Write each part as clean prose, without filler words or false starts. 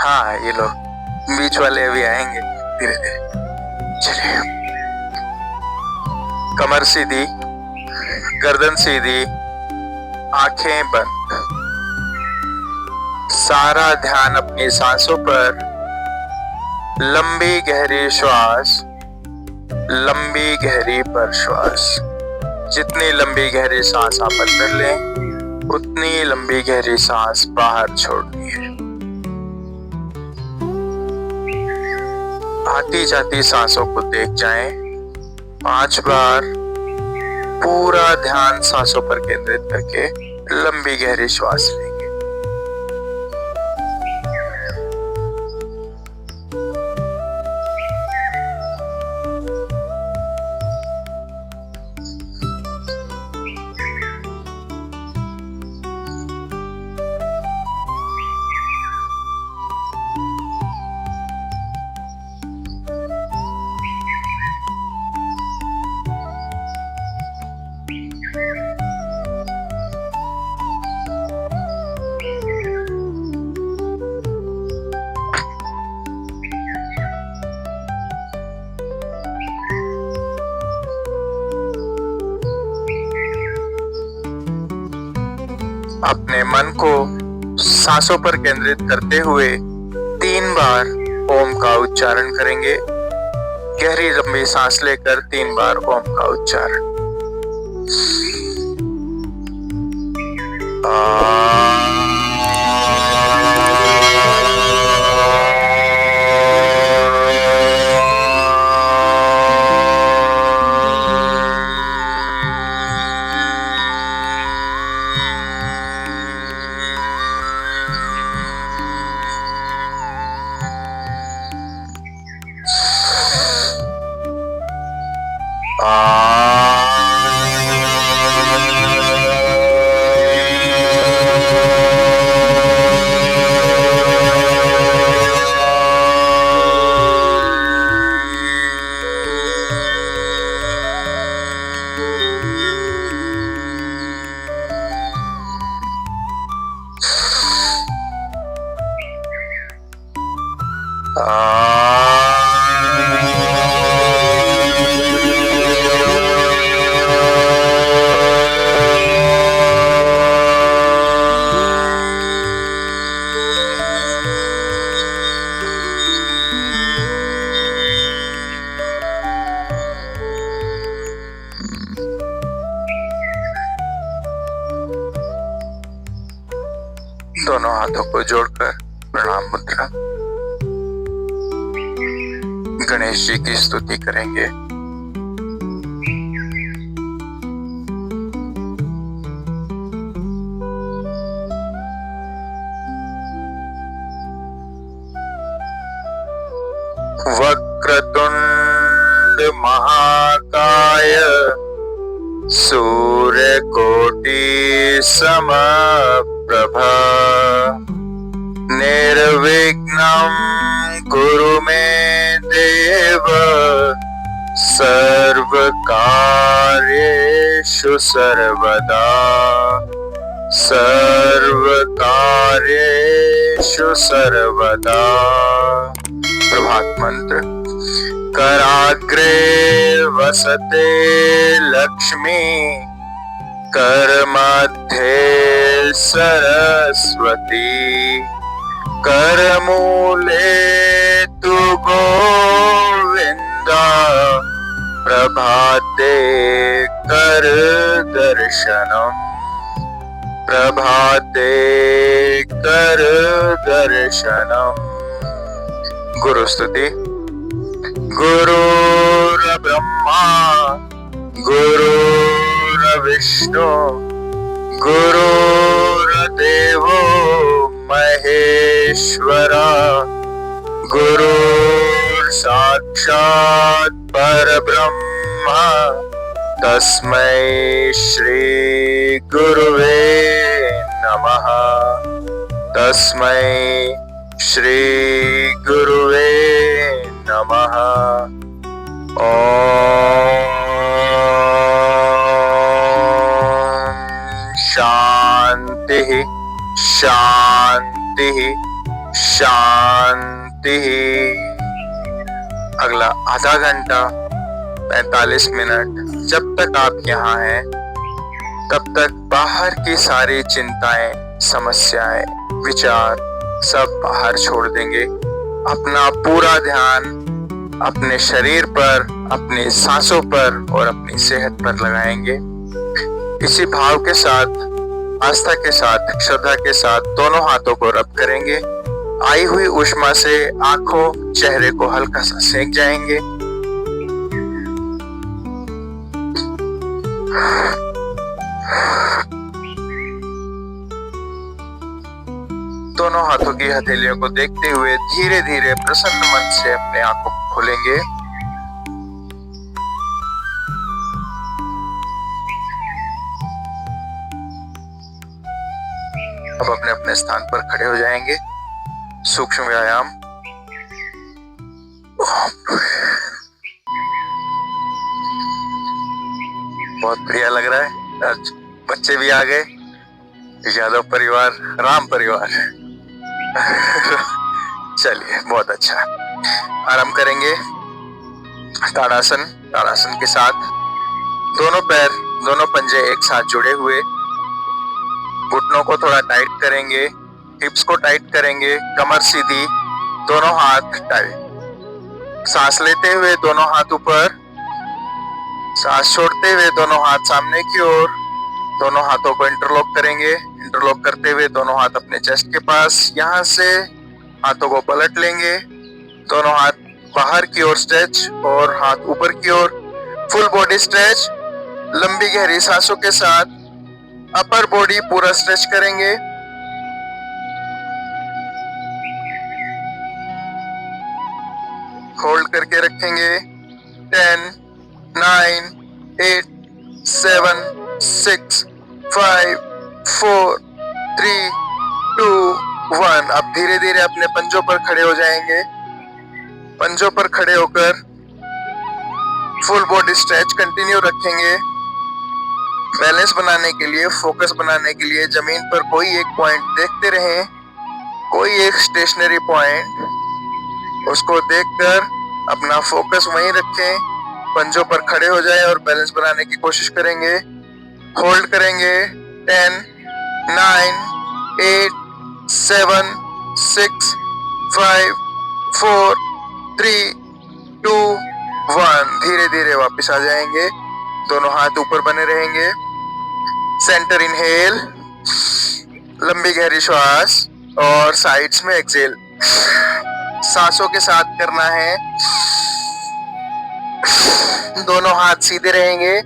हाँ, ये लोग बीच वाले अभी आएंगे धीरे धीरे। चलिए, कमर सीधी, गर्दन सीधी, आंखें बंद, सारा ध्यान अपनी सांसों पर। लंबी गहरी श्वास, लंबी गहरी प्रश्वास। जितनी लंबी गहरी सांस आप अंदर लें, उतनी लंबी गहरी सांस बाहर छोड़नी है। आती जाती सांसों को देख जाएं। 5 बार पूरा ध्यान सांसों पर केंद्रित करके लंबी गहरी श्वास लेंगे। अपने मन को सांसों पर केंद्रित करते हुए 3 बार ओम का उच्चारण करेंगे। गहरी लंबी सांस लेकर 3 बार ओम का उच्चारण। दोनों हाथों को जोड़कर प्रणाम मुद्रा। गणेश जी की स्तुति करेंगे। वक्रतुंड महाकाय सूर्यकोटि समप्रभा निर्विघ्नं कुरु मे देव सर्वकार्येषु सर्वदा सर्वकार्येषु सर्वदा। प्रभात मंत्र। कराग्रे वसते लक्ष्मी करमध्ये सरस्वती करमूले तु गोविंदा प्रभाते कर दर्शनम प्रभाते कर दर्शनम। गुरु स्तुति। गुरुर्ब्रह्मा गुरुर्विष्णु गुरुर्देवो महेश्वरा गुरुर्साक्षात् परब्रह्मा तस्मै श्री गुरुवे नमः तस्मै श्री गुरुवे नमः। ओम शांति शांति शांति। अगला आधा घंटा 45 मिनट जब तक आप यहाँ हैं तब तक बाहर की सारी चिंताएं, समस्याएं, विचार सब बाहर छोड़ देंगे। अपना पूरा ध्यान अपने शरीर पर, अपनी सांसों पर और अपनी सेहत पर लगाएंगे। इसी भाव के साथ, आस्था के साथ, श्रद्धा के साथ दोनों हाथों को रब करेंगे। आई हुई ऊष्मा से आंखों, चेहरे को हल्का सा सेक जाएंगे। दोनों हाथों की हथेलियों को देखते हुए धीरे धीरे प्रसन्न मन से अपने आंखों को खोलेंगे। अब अपने अपने स्थान पर खड़े हो जाएंगे। सूक्ष्म व्यायाम। बहुत बढ़िया लग रहा है। आज बच्चे भी आ गए। यादव परिवार, राम परिवार। चलिए, बहुत अच्छा। आराम करेंगे। ताड़ासन। ताड़ासन के साथ दोनों पैर, दोनों पंजे एक साथ जुड़े हुए, घुटनों को थोड़ा टाइट करेंगे, हिप्स को टाइट करेंगे, कमर सीधी, दोनों हाथ टाइट। सांस लेते हुए दोनों हाथ ऊपर, सांस छोड़ते हुए दोनों हाथ सामने की ओर। दोनों हाथों को इंटरलॉक करेंगे। इंटरलॉक करते हुए दोनों हाथ अपने चेस्ट के पास, यहां से हाथों को पलट लेंगे। दोनों हाथ बाहर की ओर स्ट्रेच और हाथ ऊपर की ओर। Full body stretch. लंबी गहरी सांसों के साथ अपर बॉडी पूरा स्ट्रेच करेंगे। होल्ड करके रखेंगे। 10, 9, 8, 7, 6, 5, 4, 3, 2, 1। अब धीरे धीरे अपने पंजों पर खड़े हो जाएंगे। पंजों पर खड़े होकर फुल बॉडी स्ट्रेच कंटिन्यू रखेंगे। बैलेंस बनाने के लिए, फोकस बनाने के लिए जमीन पर कोई एक पॉइंट देखते रहें। कोई एक स्टेशनरी पॉइंट, उसको देखकर अपना फोकस वहीं रखें। पंजों पर खड़े हो जाए और बैलेंस बनाने की कोशिश करेंगे। होल्ड करेंगे। 10, 9, 8, 7, 6, 5, 4, 3, 2, 1। धीरे धीरे वापस आ जाएंगे। दोनों हाथ ऊपर बने रहेंगे। सेंटर इनहेल, लंबी गहरी श्वास और साइड्स में एक्सेल। सांसों के साथ करना है। दोनों हाथ सीधे रहेंगे।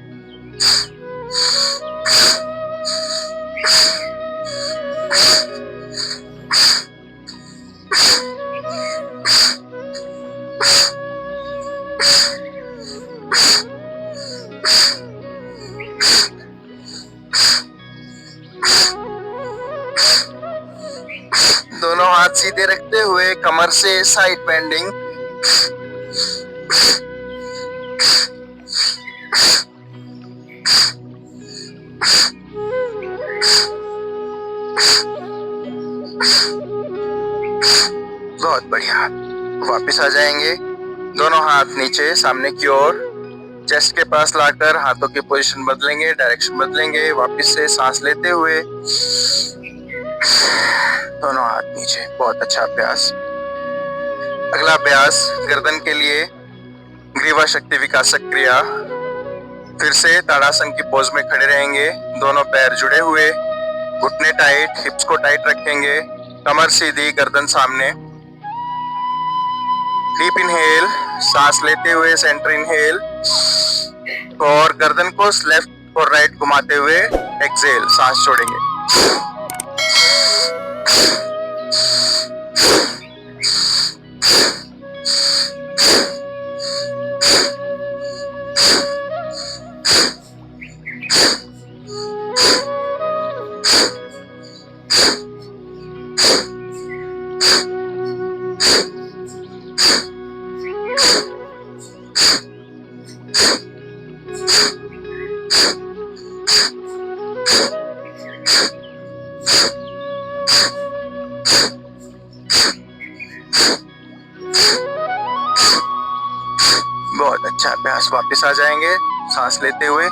दोनों हाथ सीधे रखते हुए कमर से साइड बेंडिंग। बहुत बढ़िया। वापस आ जाएंगे। दोनों हाथ नीचे सामने की ओर, चेस्ट के पास लाकर हाथों की पोजीशन बदलेंगे, डायरेक्शन बदलेंगे। वापस से सांस लेते हुए दोनों हाथ नीचे। बहुत अच्छा अभ्यास। अगला अभ्यास गर्दन के लिए ग्रीवा शक्ति विकासक क्रिया। फिर से ताड़ासन की पोज में खड़े रहेंगे। दोनों पैर जुड़े हुए, घुटने टाइट, हिप्स को टाइट रखेंगे, कमर सीधी, गर्दन सामने। डीप इनहेल, सांस लेते हुए सेंटर इनहेल और गर्दन को लेफ्ट और राइट घुमाते हुए एक्सेल, सांस छोड़ेंगे। बहुत अच्छा अभ्यास। वापस आ जाएंगे सांस लेते हुए।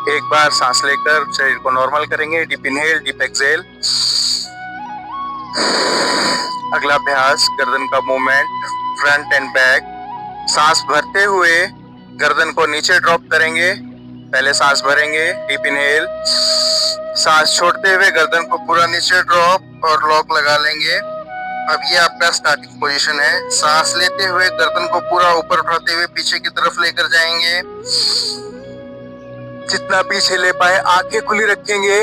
एक बार सांस लेकर शरीर को नॉर्मल करेंगे। Deep inhale, deep exhale. अगला अभ्यास गर्दन का मूवमेंट, फ्रंट एंड बैक। सांस भरते हुए गर्दन को नीचे ड्रॉप करेंगे। पहले सांस भरेंगे, डीप इनहेल। सांस छोड़ते हुए गर्दन को पूरा नीचे ड्रॉप और लॉक लगा लेंगे। अब ये आपका स्टार्टिंग पोजीशन है। सांस लेते हुए गर्दन को पूरा ऊपर उठाते हुए पीछे की तरफ लेकर जाएंगे। जितना पीछे ले पाए आंखें खुली रखेंगे।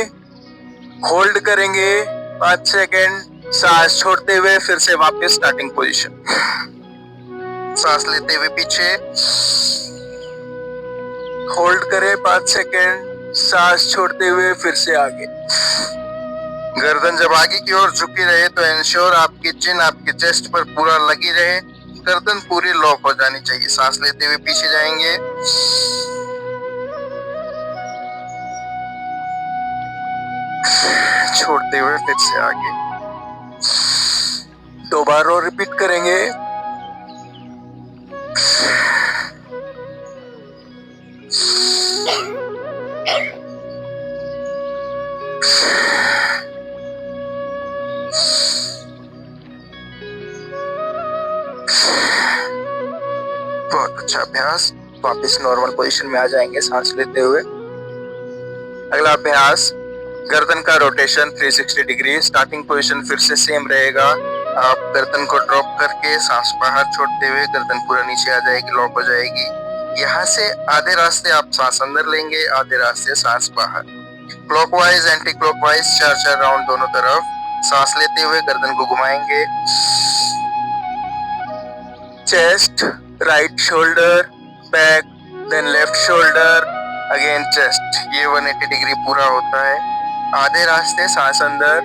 होल्ड करेंगे 5 सेकेंड। सांस छोड़ते हुए फिर से वापस स्टार्टिंग पोजीशन। सांस लेते हुए पीछे, होल्ड करें 5 सेकेंड। सांस छोड़ते हुए फिर से आगे। गर्दन जब आगे की ओर झुकी रहे तो इंश्योर आपकी चिन आपके चेस्ट पर पूरा लगी रहे। गर्दन पूरी लॉक हो जानी चाहिए। सांस लेते हुए पीछे जाएंगे। छोड़ते हुए फिर से आगे। 2 बार और रिपीट करेंगे। बहुत अच्छा अभ्यास। वापस नॉर्मल पोजीशन में आ जाएंगे सांस लेते हुए। अगला अभ्यास गर्दन का रोटेशन 360 डिग्री। स्टार्टिंग पोजीशन फिर से सेम रहेगा। आप गर्दन को ड्रॉप करके सांस बाहर छोड़ते हुए गर्दन पूरा नीचे आ जाएगी, लॉक हो जाएगी। यहाँ से आधे रास्ते आप सांस अंदर लेंगे, आधे रास्ते सांस बाहर। क्लॉकवाइज, एंटी क्लॉकवाइज 4-4 राउंड दोनों तरफ। सांस लेते हुए गर्दन को घुमाएंगे। Chest, right shoulder, back, then left shoulder, again chest. ये 180 डिग्री पूरा होता है। आधे रास्ते सांस अंदर,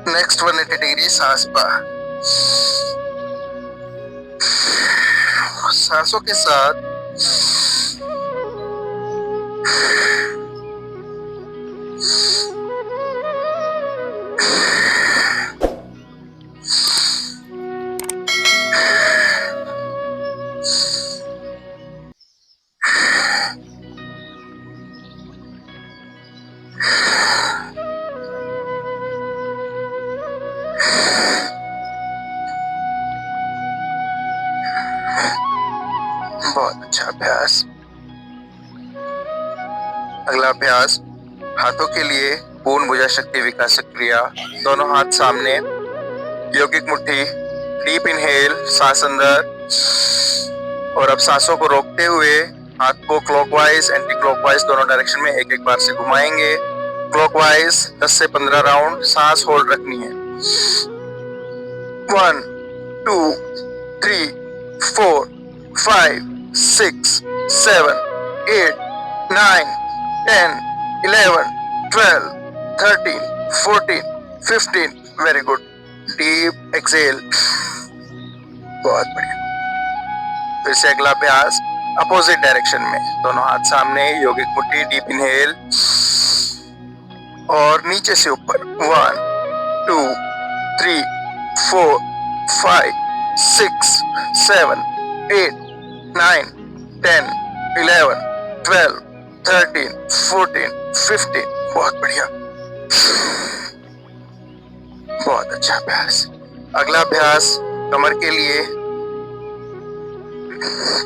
नेक्स्ट 180 डिग्री सांस बाहर। सांसों के साथ बहुत अच्छा अभ्यास। अगला अभ्यास हाथों के लिए पूर्ण भुजा शक्ति विकासक क्रिया। दोनों हाथ सामने, यौगिक मुट्ठी, डीप इनहेल, सांस अंदर। और अब सांसों को रोकते हुए हाथ को क्लॉकवाइज, एंटी क्लॉकवाइज दोनों डायरेक्शन में एक एक बार से घुमाएंगे। क्लॉकवाइज 10 से 15 राउंड। सांस होल्ड रखनी है। 1 2 3 4 5 6 7 8 9 10 11 12 13 14 15। Very good. Deep exhale. बहुत बढ़िया। फिर से अगला अभ्यास अपोजिट डायरेक्शन में। दोनों हाथ सामने, यौगिक मुट्ठी, डीप इनहेल और नीचे से ऊपर। 1 2 3 4 5 6 7 8 9 10 11 12 13 14 15। बहुत बढ़िया। बहुत अच्छा अभ्यास। अगला अभ्यास कमर के लिए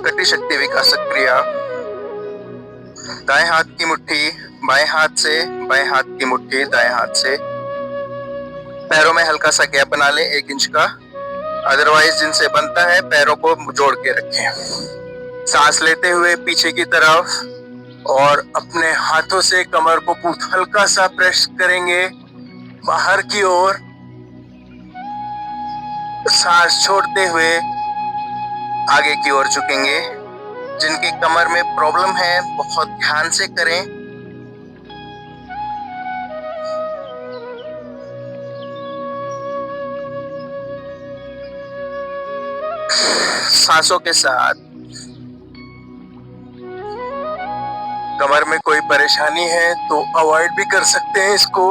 कटी शक्ति विकासक क्रिया। दाएं हाथ की मुट्ठी बाएं हाथ से, बाएं हाथ की मुट्ठी दाएं हाथ से। पैरों में हल्का सा गैप बना लें 1 इंच का। अदरवाइज जिनसे बनता है पैरों को जोड़ के रखें। सांस लेते हुए पीछे की तरफ और अपने हाथों से कमर को हल्का सा प्रेस करेंगे बाहर की ओर। सांस छोड़ते हुए आगे की ओर झुकेंगे। जिनकी कमर में प्रॉब्लम है बहुत ध्यान से करें। सांसों के साथ कमर में कोई परेशानी है तो अवॉइड भी कर सकते हैं इसको।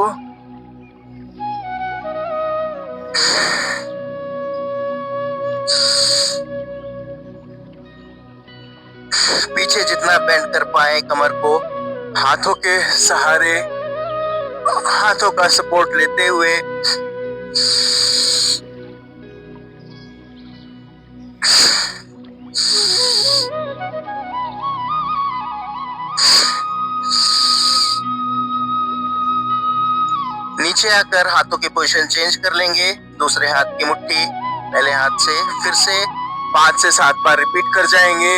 आप बेंड कर पाए कमर को हाथों के सहारे, हाथों का सपोर्ट लेते हुए। नीचे आकर हाथों की पोजीशन चेंज कर लेंगे। दूसरे हाथ की मुट्ठी पहले हाथ से फिर से 5 से 7 बार रिपीट कर जाएंगे।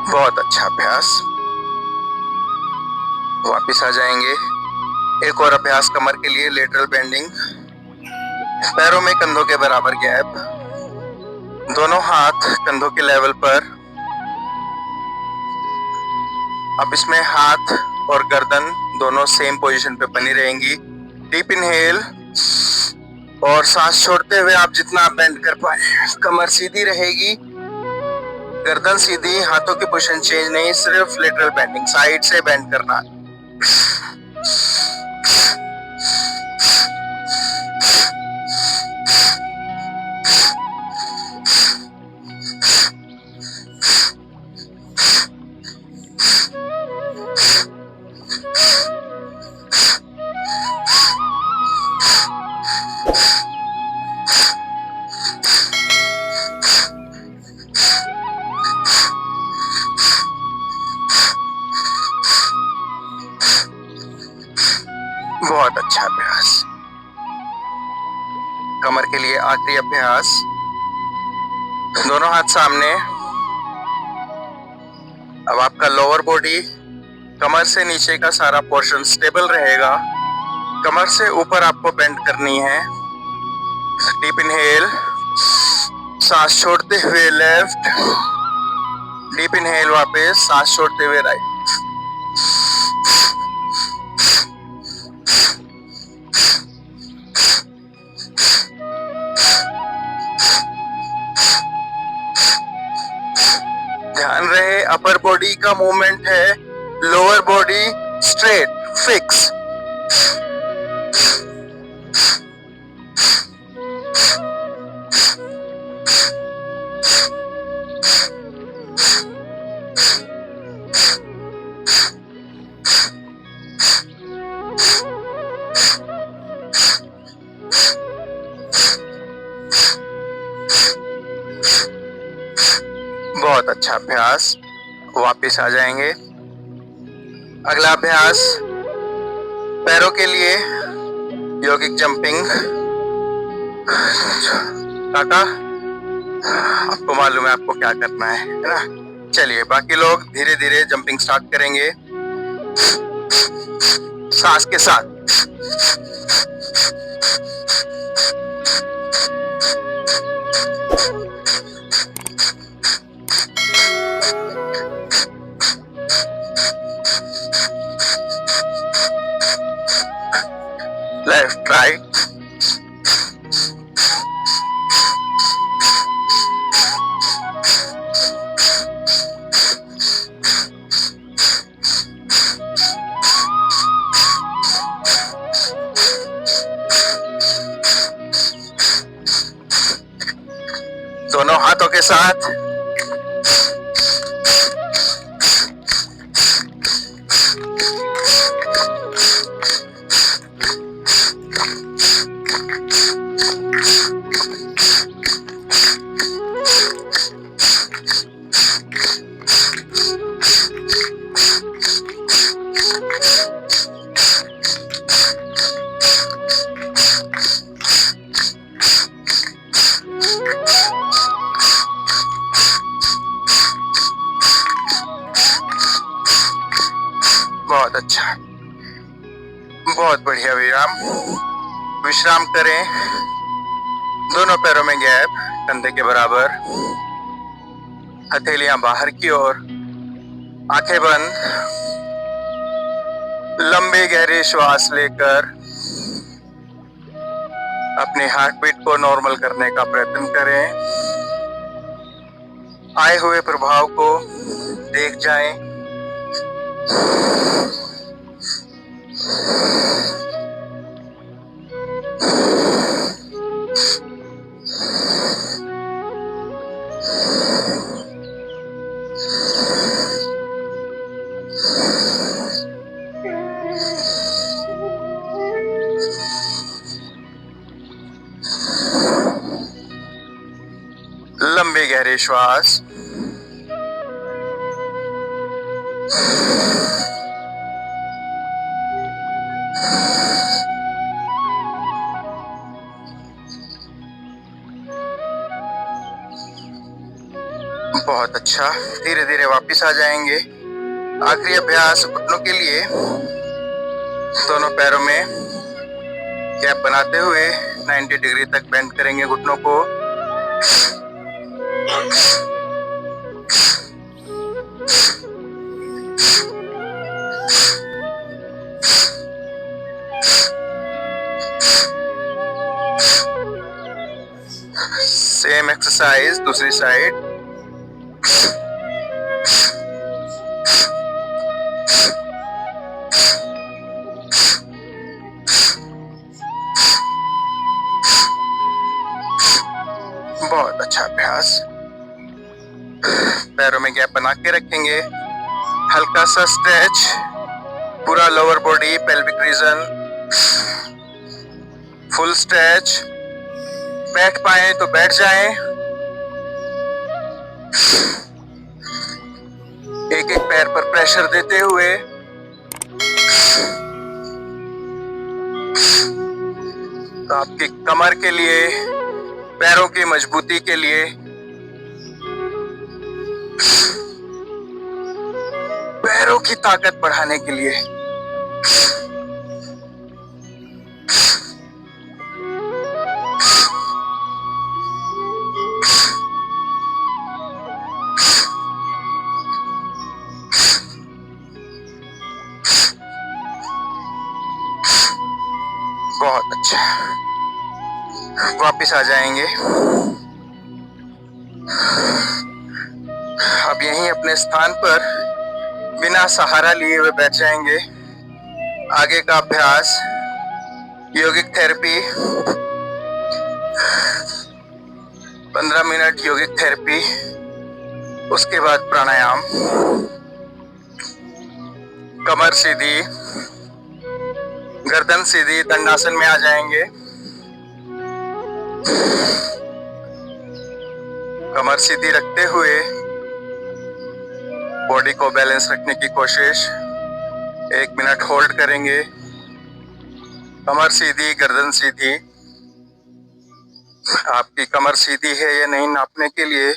बहुत अच्छा अभ्यास। वापस आ जाएंगे। एक और अभ्यास कमर के लिए, लेटरल बेंडिंग। पैरों में कंधों के बराबर गैप, दोनों हाथ कंधों के लेवल पर। अब इसमें हाथ और गर्दन दोनों सेम पोजीशन पे बनी रहेंगी। डीप इनहेल और सांस छोड़ते हुए आप जितना बेंड कर पाए, कमर सीधी रहेगी, गर्दन सीधी, हाथों की पोजीशन चेंज नहीं, सिर्फ लेटरल बेंडिंग, साइड से बेंड करना। बहुत अच्छा अभ्यास। कमर के लिए आखिरी अभ्यास। दोनों हाथ सामने। अब आपका लोअर बॉडी, कमर से नीचे का सारा पोर्शन स्टेबल रहेगा। कमर से ऊपर आपको बेंड करनी है। डीप इनहेल, सांस छोड़ते हुए लेफ्ट, डीप इनहेल वापस, सांस छोड़ते हुए राइट। ध्यान रहे अपर बॉडी का मूवमेंट है, लोअर बॉडी स्ट्रेट फिक्स। बहुत अच्छा अभ्यास। वापस आ जाएंगे। अगला अभ्यास पैरों के लिए, योगिक जंपिंग। काका, आपको मालूम है आपको क्या करना है ना? चलिए, बाकी लोग धीरे धीरे जंपिंग स्टार्ट करेंगे सांस के साथ। लेफ्ट राइट, दोनों हाथों के साथ। बहुत अच्छा, बहुत बढ़िया। विश्राम करें। दोनों पैरों में गैप, कंधे के बराबर, हथेलियां बाहर की ओर, आंखें बंद, लंबी गहरी श्वास लेकर अपनी हार्ट बीट को नॉर्मल करने का प्रयत्न करें। आए हुए प्रभाव को देख जाएं। लंबी गहरी श्वास, बहुत अच्छा। धीरे धीरे वापस आ जाएंगे। आखिरी अभ्यास घुटनों के लिए, दोनों पैरों में गैप बनाते हुए 90 डिग्री तक बेंड करेंगे घुटनों को। सेम एक्सरसाइज दूसरी साइड। बहुत अच्छा अभ्यास। पैरों में गैप बना के रखेंगे। हल्का सा स्ट्रेच, पूरा lower body, pelvic region full stretch. बैठ पाए तो बैठ जाएं। एक एक पैर पर प्रेशर देते हुए तो आपकी कमर के लिए, पैरों की मजबूती के लिए, पैरों की ताकत बढ़ाने के लिए बहुत अच्छा। वापिस आ जाएंगे। अब यहीं अपने स्थान पर बिना सहारा लिए हुए बैठ जाएंगे। आगे का अभ्यास योगिक थेरेपी, 15 मिनट योगिक थेरेपी, उसके बाद प्राणायाम। कमर सीधी, गर्दन सीधी, दंडासन में आ जाएंगे। कमर सीधी रखते हुए बॉडी को बैलेंस रखने की कोशिश। 1 मिनट होल्ड करेंगे। कमर सीधी, गर्दन सीधी। आपकी कमर सीधी है या नहीं नापने के लिए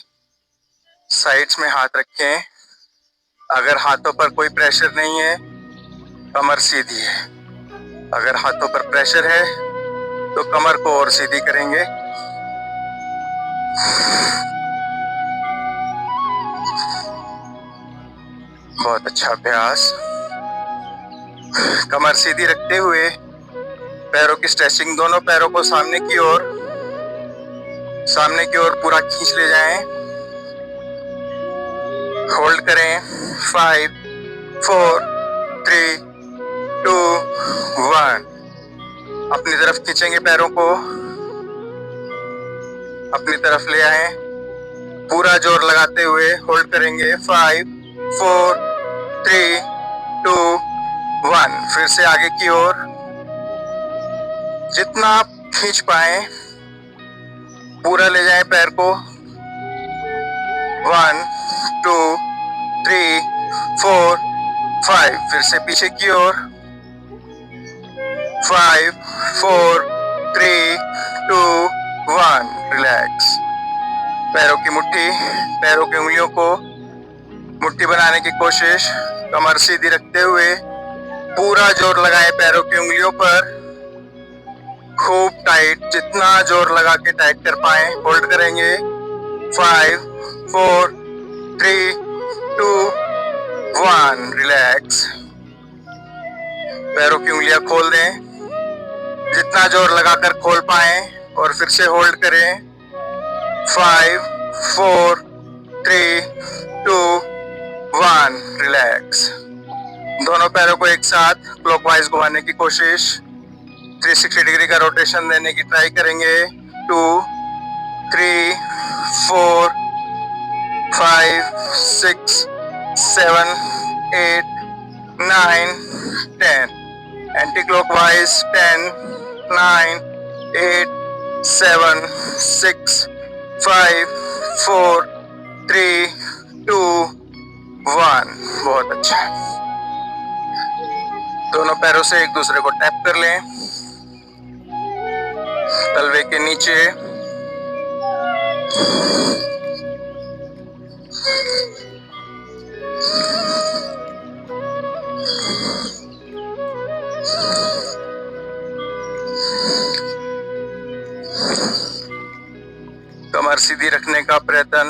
साइड्स में हाथ रखें। अगर हाथों पर कोई प्रेशर नहीं है, कमर सीधी है। अगर हाथों पर प्रेशर है तो कमर को और सीधी करेंगे। बहुत अच्छा अभ्यास। कमर सीधी रखते हुए पैरों की स्ट्रेचिंग, दोनों पैरों को सामने की ओर पूरा खींच ले जाएं। होल्ड करें। 5 4 3 2 1। अपनी तरफ खींचेंगे, पैरों को अपनी तरफ ले आए। पूरा जोर लगाते हुए होल्ड करेंगे। 5 4 3 2 1। फिर से आगे की ओर, जितना आप खींच पाए पूरा ले जाएं पैर को। 1 2 3 4 5। फिर से पीछे की ओर। 5 4 3 2 1। रिलैक्स। पैरों की मुट्ठी, पैरों की उंगलियों को मुट्ठी बनाने की कोशिश। कमर सीधी रखते हुए पूरा जोर लगाएं पैरों की उंगलियों पर। खूब टाइट, जितना जोर लगा के टाइट कर पाए होल्ड करेंगे। 5 4 3 2 1, रिलैक्स। पैरों की उंगलियां खोल दें, जितना जोर लगाकर खोल पाए, और फिर से होल्ड करें। 5, 4, 3, 2, 1, रिलैक्स। दोनों पैरों को एक साथ क्लॉकवाइज घुमाने की कोशिश, 360 डिग्री का रोटेशन देने की ट्राई करेंगे। 2, 3, 4, 5, 6, 7, 8, 9, 10. Anti clockwise 10, 9, 8, 7, 6, 5, 4, 3, 2, 1. बहुत अच्छा। दोनों पैरों से एक दूसरे को टैप कर लें, तलवे के नीचे। कमर सीधी रखने का प्रयत्न।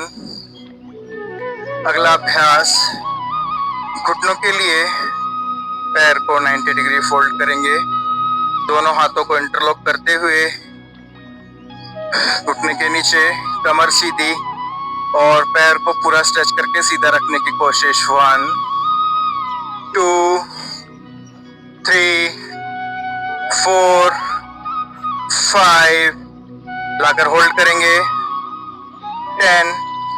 अगला अभ्यास, घुटनों के लिए पैर को 90 डिग्री फोल्ड करेंगे, दोनों हाथों को इंटरलॉक करते हुए घुटने के नीचे, कमर सीधी, और पैर को पूरा स्ट्रेच करके सीधा रखने की कोशिश। 1, 2, 3, 4, 5, लाकर होल्ड करेंगे। 10,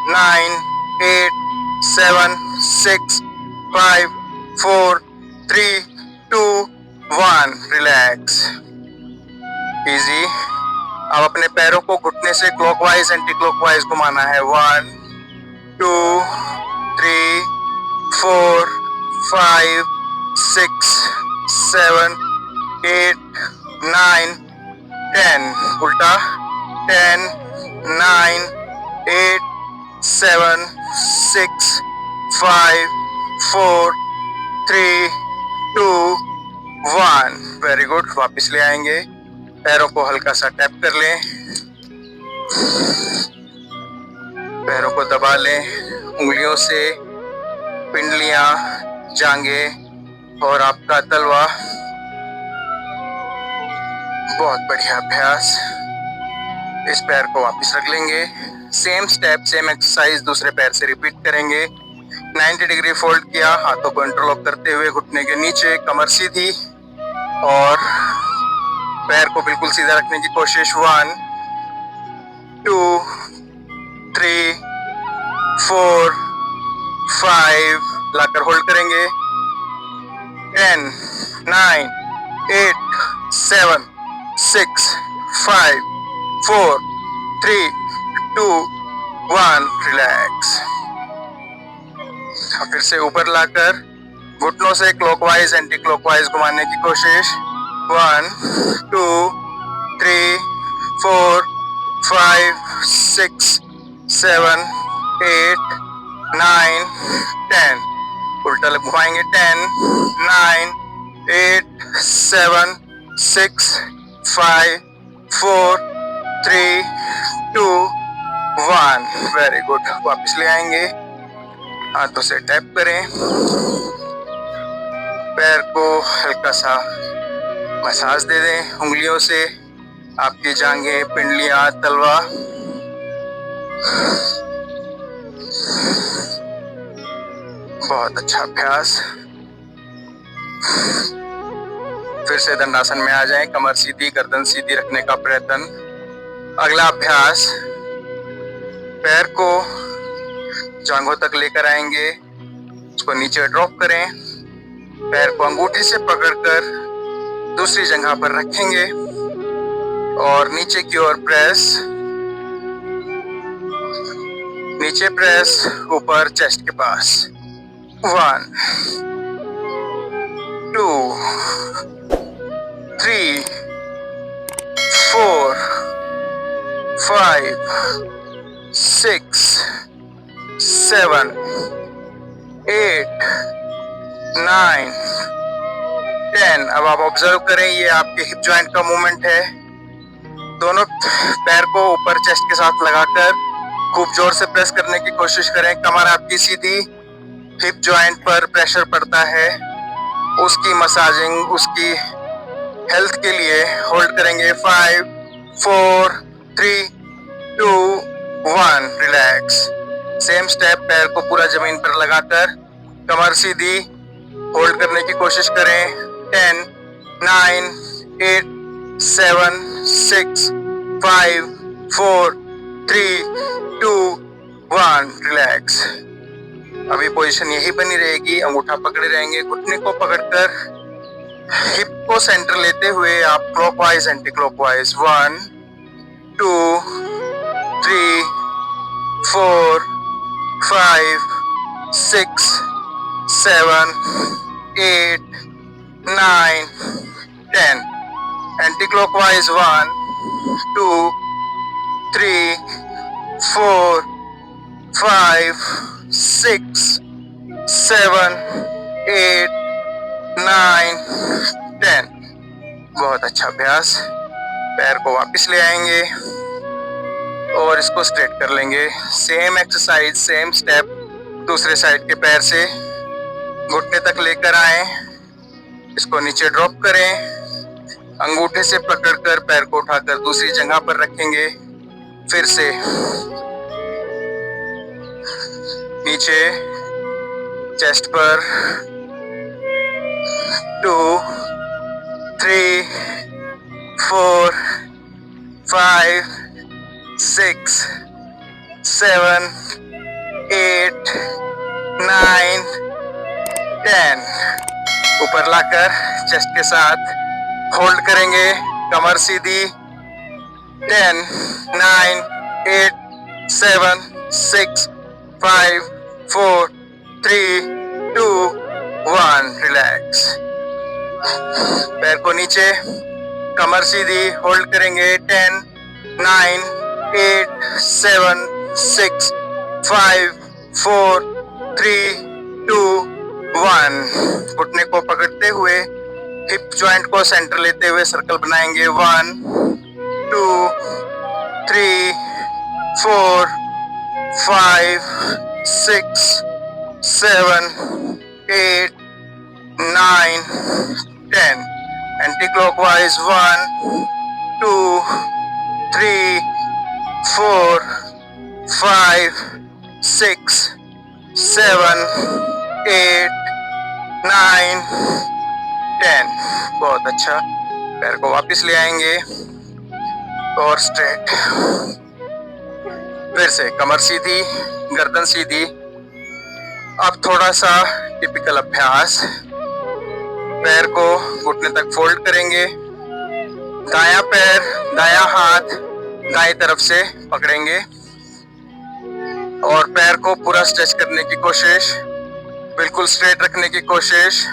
9, 8, 7, 6, 5, 4, 3, 2, 1, रिलैक्स। इजी। अब अपने पैरों को घुटने से क्लॉकवाइज एंटी क्लॉकवाइज घुमाना है। 1, 2, 3, 4, 5, 6, 7, 8, 9, 10. उल्टा। 10, 9, 8, 7, 6, 5, 4, 3, 2, 1. Very good. वापिस ले आएंगे, पैरों को हल्का सा टैप कर लें, पैरों को दबा लें उंगलियों से, पिंडलियां, जांघें और आपका तलवा। बहुत बढ़िया अभ्यास। इस पैर को वापस रख लेंगे, सेम स्टेप, सेम एक्सरसाइज दूसरे पैर से रिपीट करेंगे। 90 डिग्री फोल्ड किया, हाथों को इंटरलॉक करते हुए घुटने के नीचे, कमर सीधी, और पैर को बिल्कुल सीधा रखने की कोशिश। 1, 2, 3, 4, 5, लाकर होल्ड करेंगे। 10, 9, 8, 7, 6, 5, 4, 3, 2, 1, रिलैक्स। फिर से ऊपर लाकर घुटनों से क्लॉकवाइज एंटी क्लॉकवाइज घुमाने की कोशिश। 1, 2, 3, 4, 5, 6, 7, 8, 9, 10. उल्टा घुमाएंगे। 10, 9, 8, 7, 6, 5, 4, 3, 2, 1. Very good. वापस ले आएंगे, हाथों से टैप करें, पैर को हल्का सा मसाज दे दें उंगलियों से, आपकी जांघें, पिंडलियां, तलवा। बहुत अच्छा अभ्यास। फिर से दंडासन में आ जाएं, कमर सीधी, गर्दन सीधी रखने का प्रयत्न। अगला अभ्यास, पैर को जांघों तक लेकर आएंगे, उसको नीचे ड्रॉप करें, पैर को अंगूठे से पकड़कर दूसरी जगह पर रखेंगे और नीचे की ओर प्रेस, नीचे प्रेस, ऊपर चेस्ट के पास। 1, 2, 3, 4, 5, 6, 7, 8, 9, 10. अब आप ऑब्जर्व करें, ये आपके हिप जॉइंट का मूवमेंट है। दोनों पैर को ऊपर चेस्ट के साथ लगाकर खूब जोर से प्रेस करने की कोशिश करें। कमर आपकी सीधी, हिप जॉइंट पर प्रेशर पड़ता है, उसकी मसाजिंग, उसकी हेल्थ के लिए होल्ड करेंगे 5 4 3 2 1, रिलैक्स। सेम स्टेप, पैर को पूरा जमीन पर लगाकर कमर सीधी होल्ड करने की कोशिश करें। 10 9 8 7 6 5 4 3 2 1, रिलैक्स। अभी पोजीशन यही बनी रहेगी, अंगूठा पकड़े रहेंगे, घुटने को पकड़कर हिप को सेंटर लेते हुए आप clockwise anti clockwise 1 2 3 4 5 6 7 8 9 10, anti clockwise 1 2 3 4 5 6 7 8 9 10। बहुत अच्छा अभ्यास। पैर को वापस ले आएंगे और इसको स्ट्रेट कर लेंगे। सेम एक्सरसाइज, सेम स्टेप, दूसरे साइड के पैर से घुटने तक लेकर आए, इसको नीचे ड्रॉप करें, अंगूठे से पकड़कर पैर को उठाकर दूसरी जगह पर रखेंगे, फिर से नीचे चेस्ट पर 2 3 4 5 6 7 8 9 10, ऊपर लाकर चेस्ट के साथ होल्ड करेंगे, कमर सीधी। 10 9 8 7 6 5 4 3 2 1, रिलैक्स। पैर को नीचे, कमर सीधी, होल्ड करेंगे। 10 9 8 7 6 5 4 3 2 1, घुटने को पकड़ते हुए हिप जॉइंट को सेंटर लेते हुए सर्कल बनाएंगे। 1 2 3 4 5 6 7 8 9 10, एंटी क्लॉकवाइज 1 2 3 4 5 6 7 8 9 10। बहुत अच्छा। पैर को वापस ले आएंगे और स्ट्रेट, फिर से कमर सीधी, गर्दन सीधी। अब थोड़ा सा टिपिकल अभ्यास, पैर को घुटने तक फोल्ड करेंगे, दायां पैर, दायां हाथ दाएं तरफ से पकड़ेंगे और पैर को पूरा स्ट्रेच करने की कोशिश, बिल्कुल स्ट्रेट रखने की कोशिश।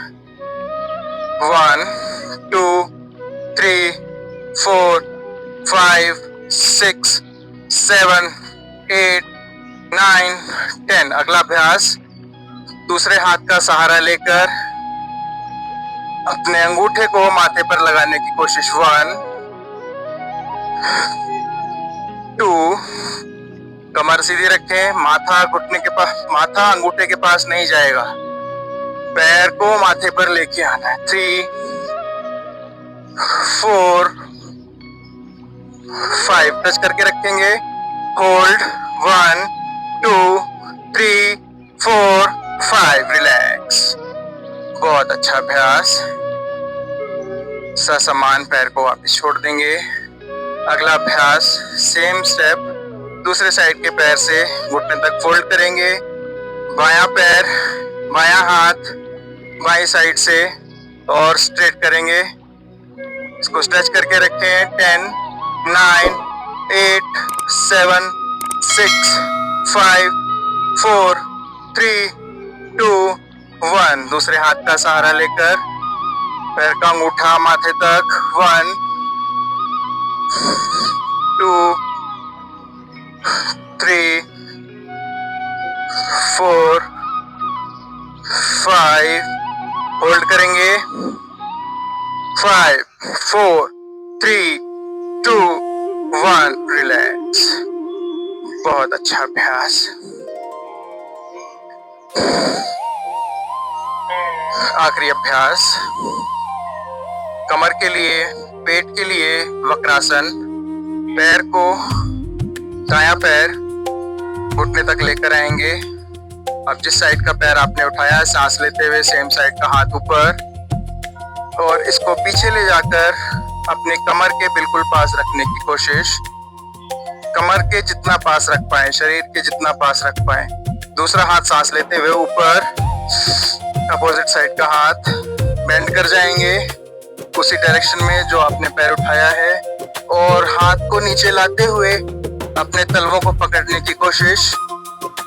1 2 3 4 5 6 7 8 9 10। अगला अभ्यास, दूसरे हाथ का सहारा लेकर अपने अंगूठे को माथे पर लगाने की कोशिश। 1 2, कमर सीधी रखें, माथा घुटने के पास, माथा अंगूठे के पास नहीं जाएगा, पैर को माथे पर लेके आना है। 3 4 5, टच करके रखेंगे, होल्ड। 1 2 3 4 5, रिलैक्स। बहुत अच्छा अभ्यास। ससमान पैर को वापस छोड़ देंगे। अगला अभ्यास, सेम स्टेप, दूसरे साइड के पैर से घुटने तक फोल्ड करेंगे, बायां पैर, बायां हाथ बाईं साइड से और स्ट्रेट करेंगे, इसको स्ट्रेच करके रखें। 10 9 8 7 6 5 4 3 2 1, दूसरे हाथ का सहारा लेकर पैर का अंगूठा माथे तक। 1 2 3 4 5, होल्ड करेंगे। 5 4 3 2 1, रिलैक्स। बहुत अच्छा अभ्यास। आखिरी अभ्यास कमर के लिए, पेट के लिए वक्रासन। पैर को, दायां पैर घुटने तक लेकर आएंगे। अब जिस साइड का पैर आपने उठाया है, सांस लेते हुए सेम साइड का हाथ ऊपर और इसको पीछे ले जाकर अपने कमर के बिल्कुल पास रखने की कोशिश। कमर के जितना पास रख पाए, शरीर के जितना पास रख पाए। दूसरा हाथ सांस लेते हुए ऊपर, अपोजिट साइड का हाथ बेंड कर जाएंगे उसी डायरेक्शन में जो आपने पैर उठाया है और हाथ को नीचे लाते हुए अपने तलवों को पकड़ने की कोशिश।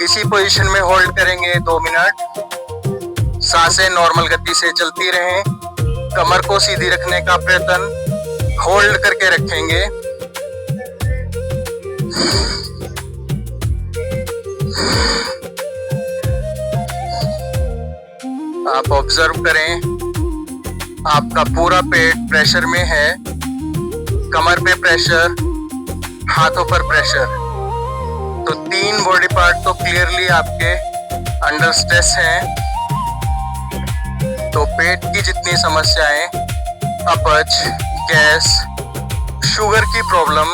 इसी पोजीशन में होल्ड करेंगे 2 मिनट। सांसें नॉर्मल गति से चलती रहें। कमर को सीधी रखने का प्रयत्न होल्ड करके रखेंगे। आप ऑब्जर्व करें, आपका पूरा पेट प्रेशर में है। कमर पे प्रेशर, हाथों पर प्रेशर, तो 3 बॉडी पार्ट तो क्लियरली आपके अंडर स्ट्रेस हैं। तो पेट की जितनी समस्याएं, अपच, गैस, शुगर की प्रॉब्लम,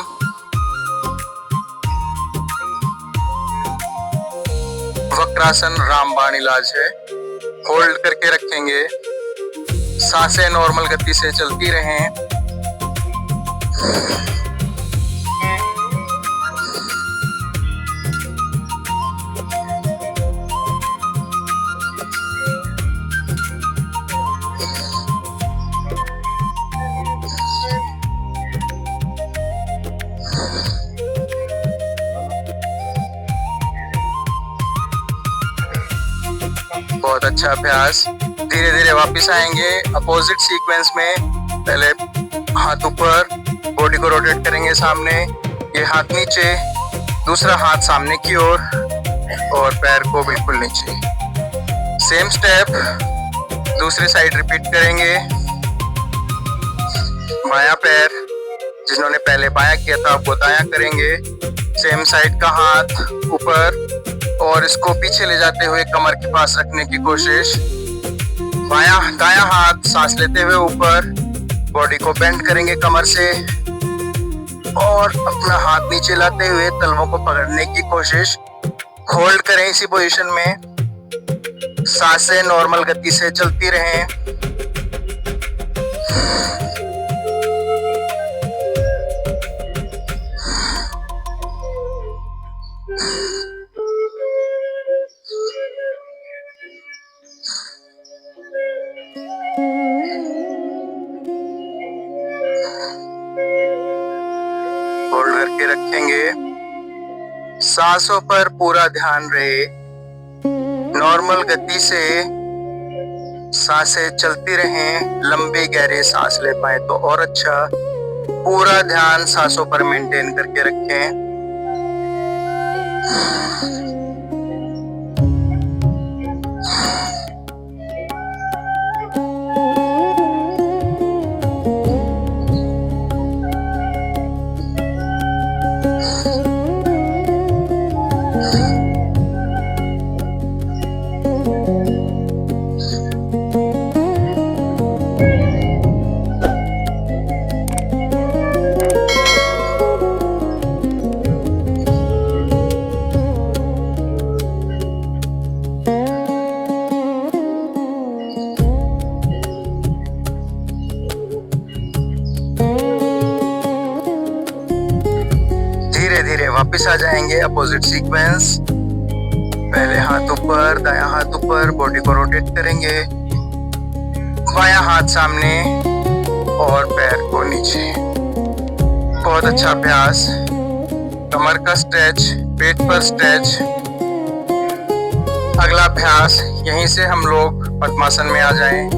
वक्रासन रामबाण इलाज है। होल्ड करके रखेंगे। सांसें नॉर्मल गति से चलती रहें। बहुत अच्छा अभ्यास। धीरे धीरे वापस आएंगे अपोजिट सीक्वेंस में। पहले हाथ ऊपर, बॉडी को रोटेट करेंगे सामने, ये हाथ नीचे, दूसरा हाथ सामने की ओर और पैर को बिल्कुल नीचे। सेम स्टेप दूसरी साइड रिपीट करेंगे। बायां पैर, जिन्होंने पहले बायां किया था वो दायां करेंगे। सेम साइड का हाथ ऊपर और इसको पीछे ले जाते हुए कमर के पास रखने की कोशिश। दायां हाथ सांस लेते हुए ऊपर, बॉडी को बेंड करेंगे कमर से और अपना हाथ नीचे लाते हुए तलवों को पकड़ने की कोशिश। होल्ड करें इसी पोजीशन में। सांसें नॉर्मल गति से चलती रहें। होल्ड करके रखेंगे। सांसों पर पूरा ध्यान रहे। नॉर्मल गति से सांसें चलती रहें। लंबे गहरे सांस ले पाए तो और अच्छा। पूरा ध्यान सांसों पर मेंटेन करके रखें। धीरे वापस आ जाएंगे अपोजिट सीक्वेंस। पहले हाथ ऊपर, दायां हाथ ऊपर, बॉडी को रोटेट करेंगे। बायां हाथ सामने और पैर को नीचे। बहुत अच्छा अभ्यास। कमर का स्ट्रेच, पेट पर स्ट्रेच। अगला अभ्यास, यहीं से हम लोग पद्मासन में आ जाएं।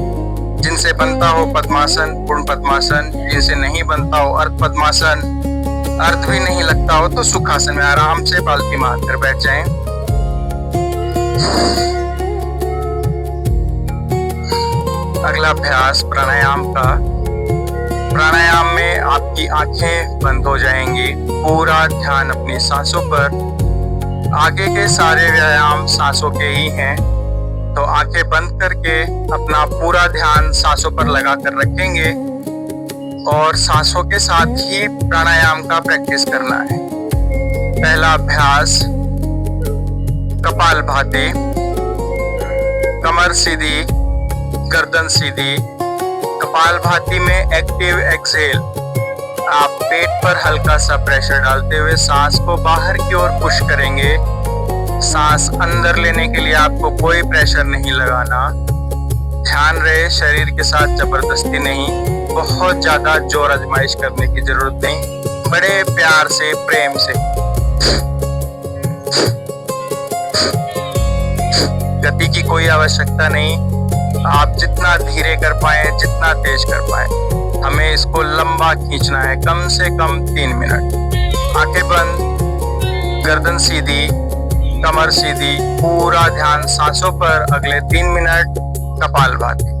जिनसे बनता हो पद्मासन, पूर्ण पद्मासन, जिनसे नहीं बनता हो अर्ध पद्मासन, अर्थ भी नहीं लगता हो तो सुखासन में आराम से पालती मार कर बैठ जाएं। अगला अभ्यास प्राणायाम का। प्राणायाम में आपकी आंखें बंद हो जाएंगी। पूरा ध्यान अपनी सांसों पर। आगे के सारे व्यायाम सांसों के ही हैं। तो आंखें बंद करके अपना पूरा ध्यान सांसों पर लगा कर रखेंगे और सांसों के साथ ही प्राणायाम का प्रैक्टिस करना है। पहला अभ्यास, कपालभाति। कमर सीधी, गर्दन सीधी। कपालभाति में एक्टिव एक्सहेल, आप पेट पर हल्का सा प्रेशर डालते हुए सांस को बाहर की ओर पुश करेंगे। सांस अंदर लेने के लिए आपको कोई प्रेशर नहीं लगाना। ध्यान रहे शरीर के साथ जबरदस्ती नहीं, बहुत ज्यादा जोर आजमाइश करने की जरूरत नहीं, बड़े प्यार से, प्रेम से। गति की कोई आवश्यकता नहीं, आप जितना धीरे कर पाए, जितना तेज कर पाए। हमें इसको लंबा खींचना है, कम से कम 3 मिनट। आंखें बंद, गर्दन सीधी, कमर सीधी, पूरा ध्यान सांसों पर। अगले 3 मिनट कपालभाति।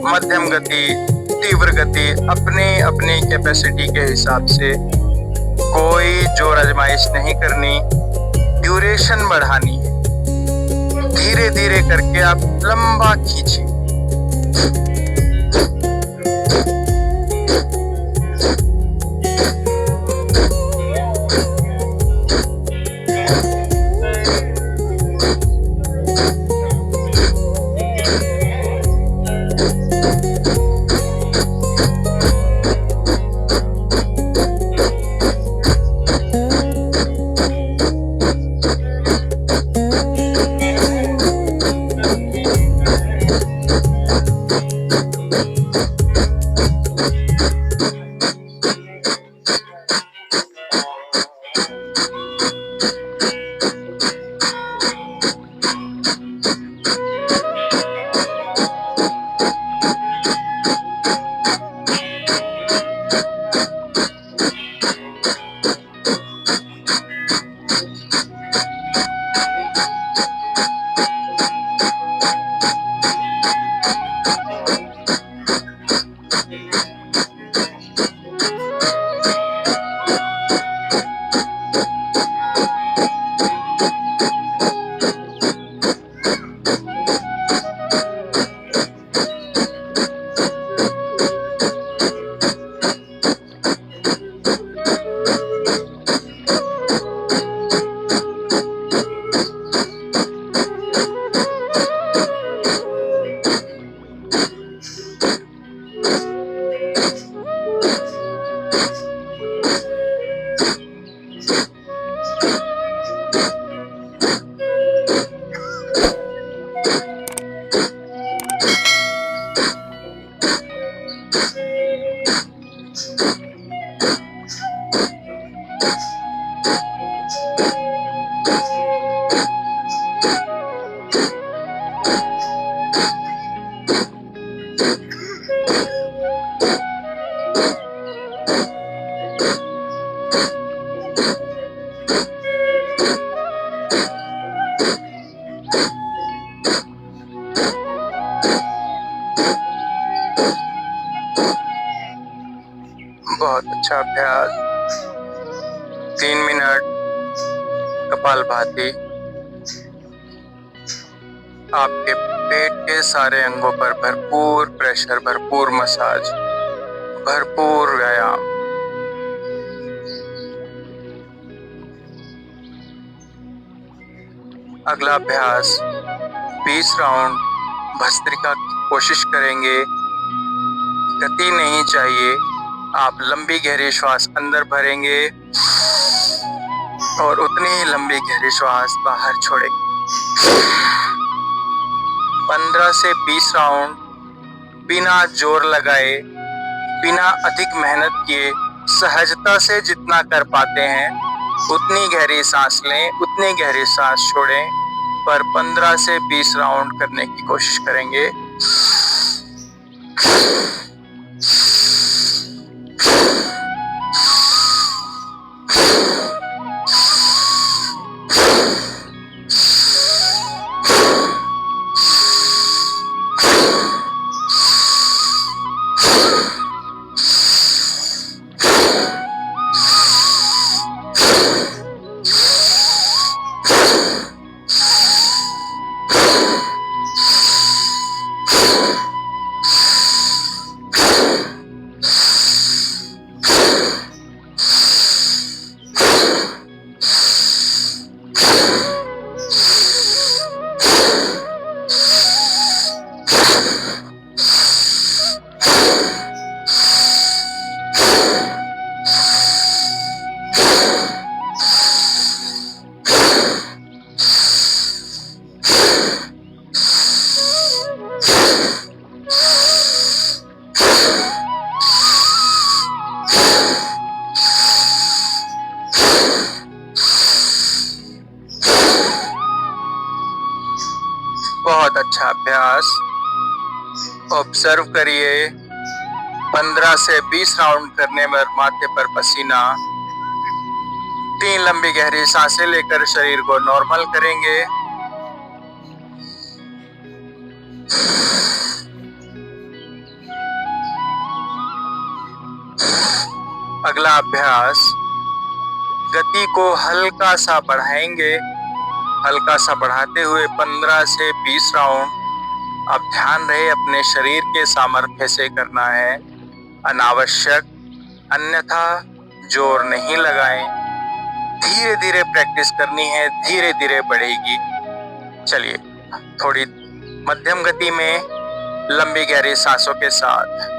मध्यम गति, तीव्र गति, अपनी अपनी कैपेसिटी के हिसाब से। कोई जोर आजमाइश नहीं करनी, ड्यूरेशन बढ़ानी है। धीरे धीरे करके आप लंबा खींचिए। बहुत अच्छा अभ्यास। 3 मिनट कपालभाति। आपके पेट के सारे अंगों पर भरपूर प्रेशर, भरपूर मसाज, भरपूर व्यायाम। अगला अभ्यास 20 राउंड भस्त्रिका की कोशिश करेंगे। गति नहीं चाहिए, आप लंबी गहरी श्वास अंदर भरेंगे और उतनी ही लंबी गहरी श्वास बाहर छोड़ेंगे। 15 से 20 राउंड बिना जोर लगाए बिना अधिक मेहनत किए सहजता से जितना कर पाते हैं उतनी गहरी सांस लें, उतनी गहरी सांस छोड़ें, पर 15 से 20 राउंड करने की कोशिश करेंगे। बहुत अच्छा अभ्यास। ऑब्जर्व करिए, 15 से 20 राउंड करने में माथे पर पसीना। 3 लंबी गहरी सांसें लेकर शरीर को नॉर्मल करेंगे। अगला अभ्यास, गति को हल्का सा बढ़ाएंगे। हल्का सा बढ़ाते हुए 15 से 20 राउंड। अब ध्यान रहे अपने शरीर के सामर्थ्य से करना है, अनावश्यक, अन्यथा जोर नहीं लगाएं। धीरे धीरे प्रैक्टिस करनी है, धीरे धीरे बढ़ेगी। चलिए, थोड़ी मध्यम गति में लंबी गहरी सांसों के साथ।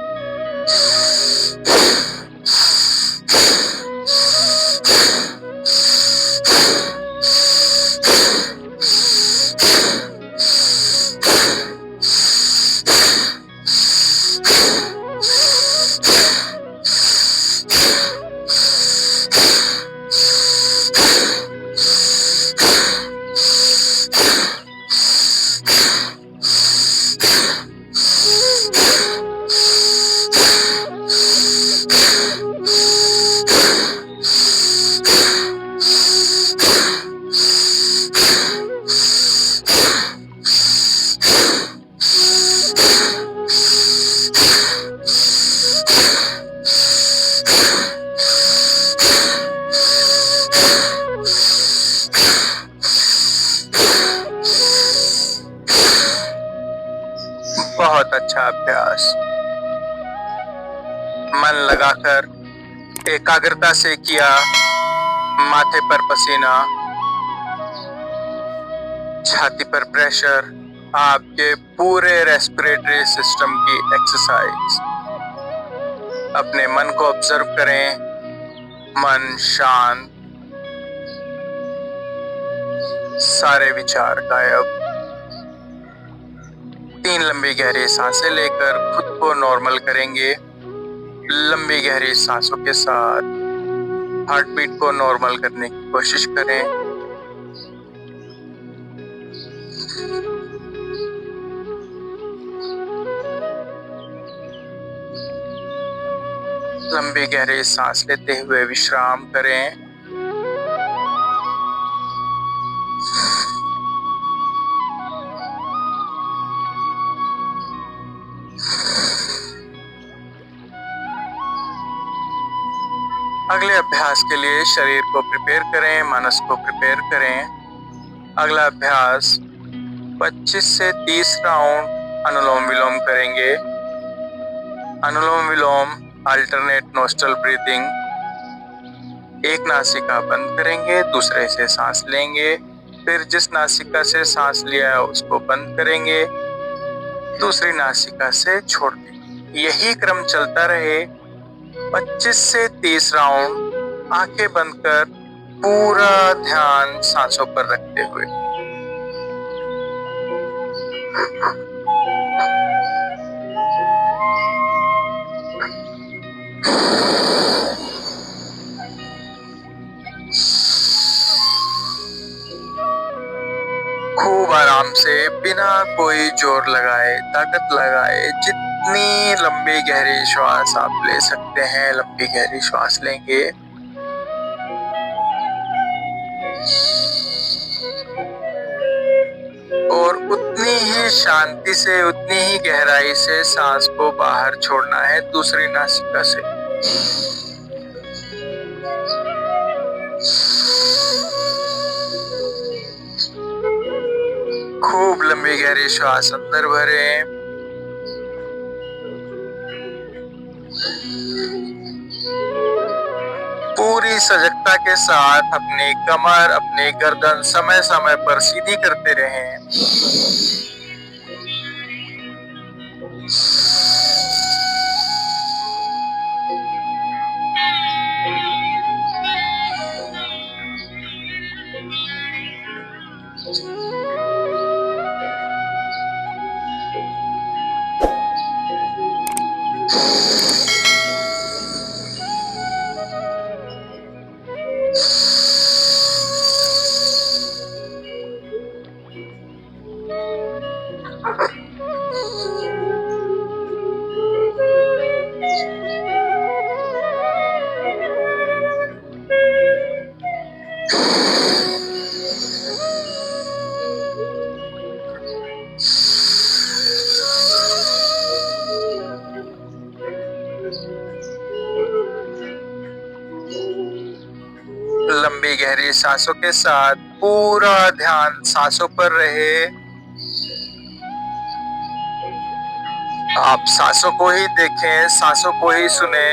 बहुत अच्छा अभ्यास। मन लगाकर एकाग्रता से किया, माथे पर पसीना, छाती पर प्रेशर, आपके पूरे रेस्पिरेटरी सिस्टम की एक्सरसाइज। अपने मन को ऑब्जर्व करें, मन शांत, सारे विचार गायब। 3 लंबी गहरी सांसें लेकर खुद को नॉर्मल करेंगे। लंबी गहरी सांसों के साथ हार्ट बीट को नॉर्मल करने की कोशिश करें। लंबी गहरी सांस लेते हुए विश्राम करें। अगले अभ्यास के लिए शरीर को प्रिपेयर करें, मनस को प्रिपेयर करें। अगला अभ्यास 25 से 30 राउंड अनुलोम विलोम करेंगे। अनुलोम विलोम अल्टरनेट नोस्ट्रल ब्रीथिंग। एक नासिका बंद करेंगे, दूसरे से सांस लेंगे, फिर जिस नासिका से सांस लिया है उसको बंद करेंगे, दूसरी नासिका से छोड़ देंगे। यही क्रम चलता रहे 25 से 30 राउंड, आंखें बंद कर पूरा ध्यान सांसों पर रखते हुए। खूब आराम से बिना कोई जोर लगाए, ताकत लगाए, जितनी लंबी गहरी श्वास आप ले सकते हैं, लंबी गहरी श्वास लेंगे। और उतनी ही शांति से, उतनी ही गहराई से सांस को बाहर छोड़ना है दूसरी नासिका से। खूब लंबी गहरी श्वास अंदर भरें। पूरी सजगता के साथ अपनी कमर, अपनी गर्दन समय समय पर सीधी करते रहें। लंबी गहरी सांसों के साथ पूरा ध्यान सांसों पर रहे। आप सांसों को ही देखें, सांसों को ही सुने।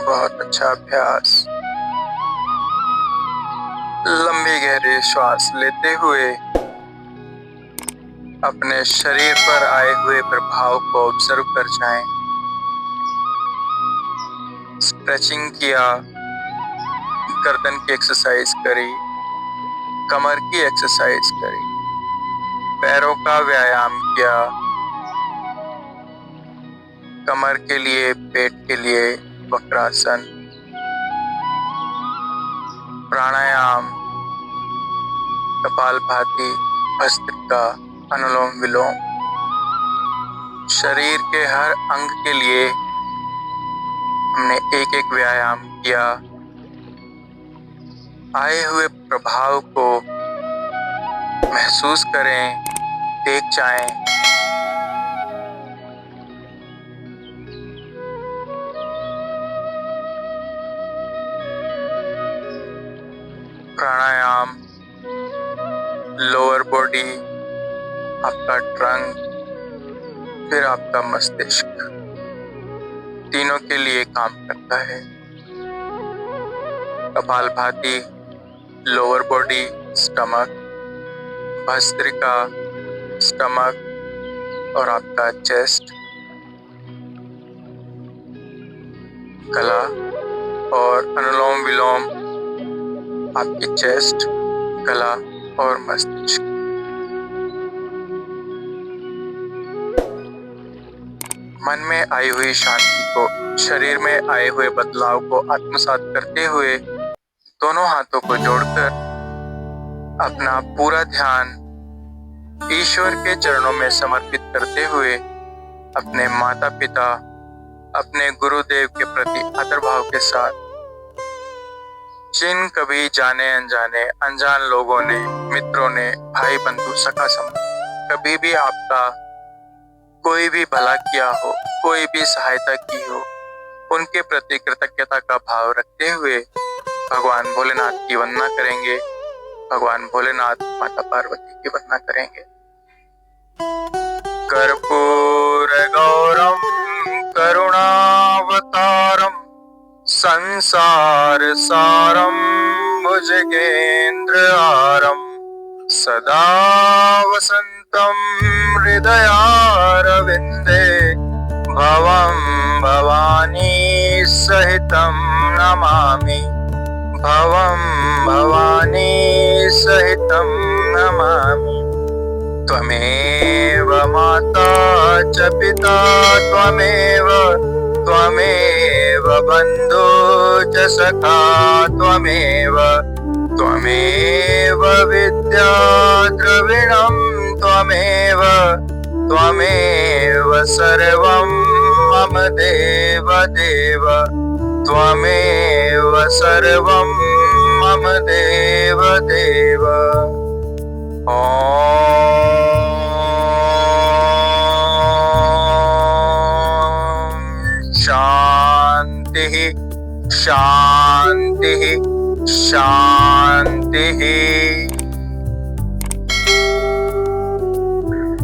बहुत अच्छा अभ्यास। लंबी गहरी श्वास लेते हुए अपने शरीर पर आए हुए प्रभाव को ऑब्जर्व कर जाएं। स्ट्रेचिंग किया, गर्दन की एक्सरसाइज करी, कमर की एक्सरसाइज करी, पैरों का व्यायाम किया, कमर के लिए, पेट के लिए वक्रासन, प्राणायाम, कपालभाति, भस्त्रिका, अनुलोम विलोम। शरीर के हर अंग के लिए हमने एक एक व्यायाम किया। आए हुए प्रभाव को महसूस करें, देख जाएं। प्राणायाम, लोअर बॉडी, आपका ट्रंक, फिर आपका मस्तिष्क, तीनों के लिए काम करता है। Kapalbhati, lower body, stomach, bhastrika, stomach और आपका चेस्ट, गला और अनुलोम विलोम, आपकी चेस्ट, गला और मस्तिष्क। मन में आई हुई शांति को, शरीर में आए हुए बदलाव को आत्मसात करते हुए दोनों हाथों को जोड़कर अपना पूरा ध्यान ईश्वर के चरणों में समर्पित करते हुए अपने माता पिता, अपने गुरुदेव के प्रति आदर भाव के साथ, जिन कभी जाने अनजाने अनजान लोगों ने, मित्रों ने, भाई बंधु, सखा संबंधी कभी भी आपका कोई भी भला किया हो, कोई भी सहायता की हो, उनके प्रति कृतज्ञता का भाव रखते हुए भगवान भोलेनाथ की वंदना करेंगे। भगवान भोलेनाथ, माता पार्वती की वंदना करेंगे। कर्पूर गौरम करुणावतारम संसार सारम भुजगेंद्र हारम सदा वसंतम हृदयारविंदे भवं भवानी सहितं नमामि। भवं भवानी सहितं नमामि। त्वमेव माता च पिता त्वमेव बन्धु च सखा त्वमेव विद्या द्रविणं त्वमेव सर्वं मम देव देव त्वमेव सर्वं मम देव देव। ॐ शान्तिः शान्तिः शान्तिः।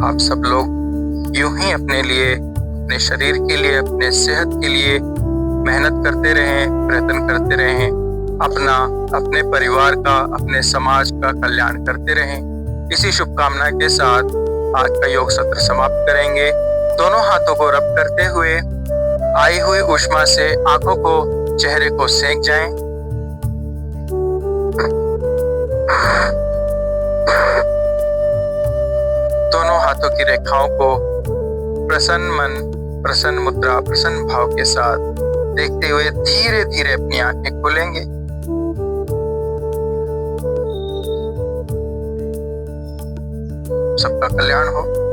आप सब लोग यूं ही अपने लिए, अपने शरीर के लिए, अपने सेहत के लिए मेहनत करते रहें, प्रयत्न करते रहें, अपने परिवार का, अपने समाज का कल्याण करते रहें। इसी शुभकामना के साथ आज का योग सत्र समाप्त करेंगे। दोनों हाथों को रब करते हुए आई हुई ऊष्मा से आंखों को, चेहरे को सेंक जाएं। दोनों हाथों की रेखाओं को प्रसन्न मन, प्रसन्न मुद्रा, प्रसन्न भाव के साथ देखते हुए धीरे धीरे अपनी आंखें खोलेंगे। सबका कल्याण हो।